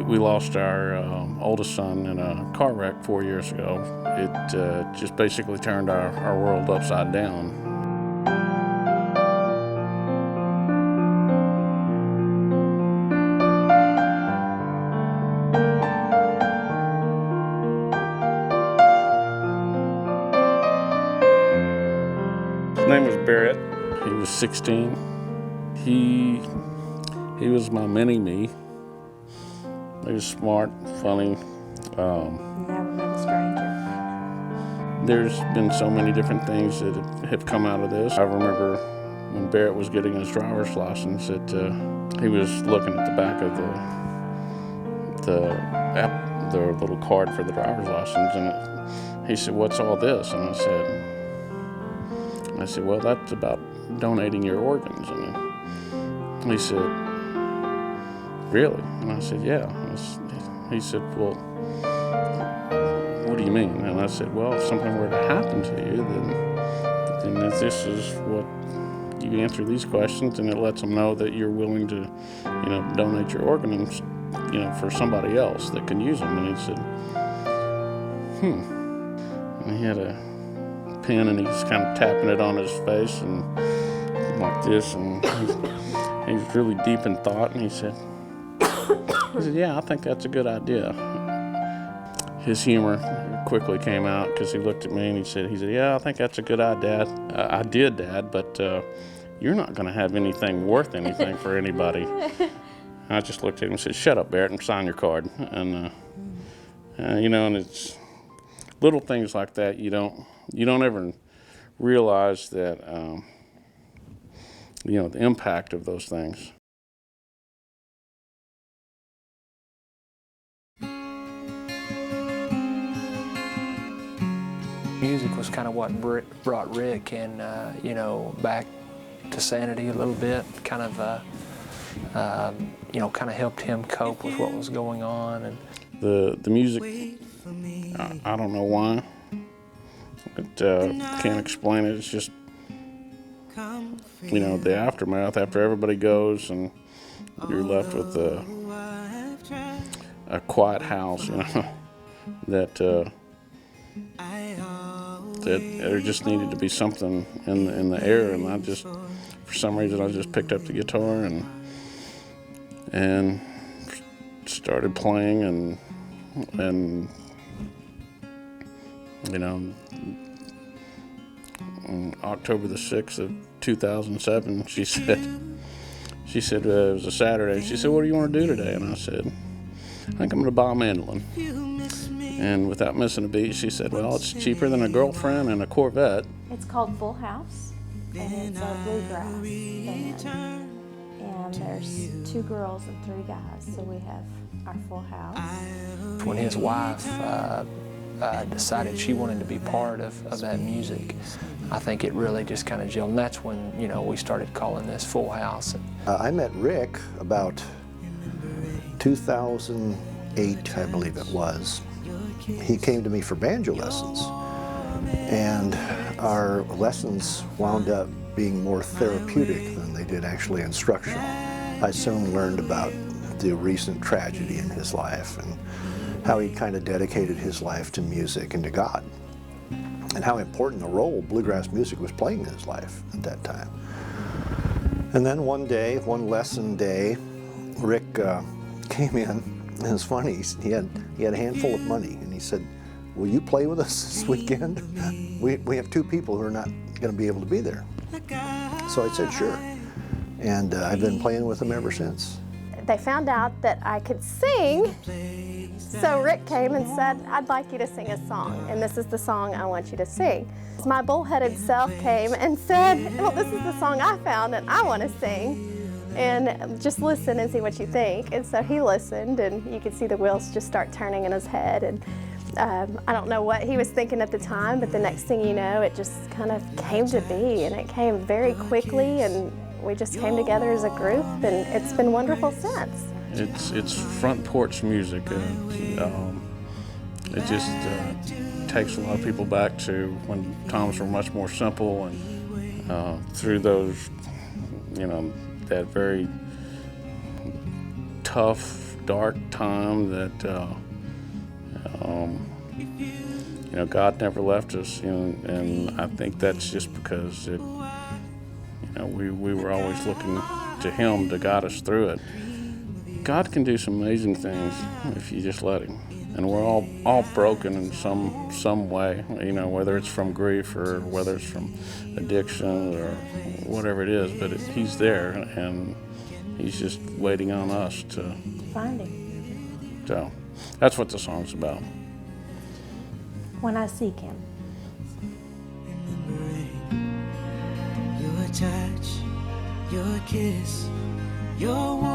We lost our oldest son in a car wreck 4 years ago. It just basically turned our world upside down. His name was Barrett. He was 16. He was my mini-me. He was smart, funny. Never been a stranger. There's been so many different things that have come out of this. I remember when Barrett was getting his driver's license that he was looking at the back of the little card for the driver's license, and he said, "What's all this?" And I said, "Well, that's about donating your organs." And he said, "Really?" And I said, "Yeah." He said, "Well, what do you mean?" And I said, "Well, if something were to happen to you, then this is what you answer these questions, and it lets them know that you're willing to, donate your organs, for somebody else that can use them." And he said, And he had a pen, and he was kind of tapping it on his face and like this, and he was really deep in thought, and he said, "Yeah, I think that's a good idea." His humor quickly came out because he looked at me and he said, "Yeah, I think that's a good idea. I did, Dad, but you're not going to have anything worth anything for anybody." I just looked at him and said, "Shut up, Barrett, and sign your card." And and it's little things like that. You don't ever realize that the impact of those things. Music was kind of what brought Rick and back to sanity a little bit. Kind of helped him cope with what was going on. And the music, I don't know why, but can't explain it. It's just the aftermath after everybody goes and you're left with a quiet house, that there just needed to be something in the air, and for some reason I just picked up the guitar and started playing, and on October the 6th of 2007, she said it was a Saturday. She said, "What do you want to do today?" And I said, "I think I'm going to buy a mandolin." And without missing a beat, she said, "Well, it's cheaper than a girlfriend and a Corvette." It's called Full House, and it's a Bluegrass band. And there's 2 girls and 3 guys, so we have our full house. When his wife decided she wanted to be part of that music, I think it really just kind of gelled, and that's when we started calling this Full House. I met Rick about 2008, I believe it was. He came to me for banjo lessons, and our lessons wound up being more therapeutic than they did actually instructional. I soon learned about the recent tragedy in his life and how he kind of dedicated his life to music and to God, and how important a role bluegrass music was playing in his life at that time. And then one lesson day, Rick came in, and it's funny, he had a handful of money, and he said, "Will you play with us this weekend? We have 2 people who are not going to be able to be there." So I said, "Sure." And I've been playing with him ever since. They found out that I could sing, so Rick came and said, "I'd like you to sing a song, and this is the song I want you to sing." My bullheaded self came and said, "Well, this is the song I found and I want to sing, and just listen and see what you think." And so he listened, and you could see the wheels just start turning in his head. And I don't know what he was thinking at the time, but the next thing you know, it just kind of came to be, and it came very quickly, and we just came together as a group, and it's been wonderful since. It's front porch music. It just takes a lot of people back to when times were much more simple, and through those, that very tough dark time that you know, God never left us, you know, and I think that's just because it, you know, we were always looking to Him to guide us through it. God can do some amazing things if you just let Him. And we're all broken in some way, you know, whether it's from grief or whether it's from addiction or whatever it is, but He's there, and He's just waiting on us to find Him. So that's what the song's about. When I seek Him. Your touch, your kiss, your warmth.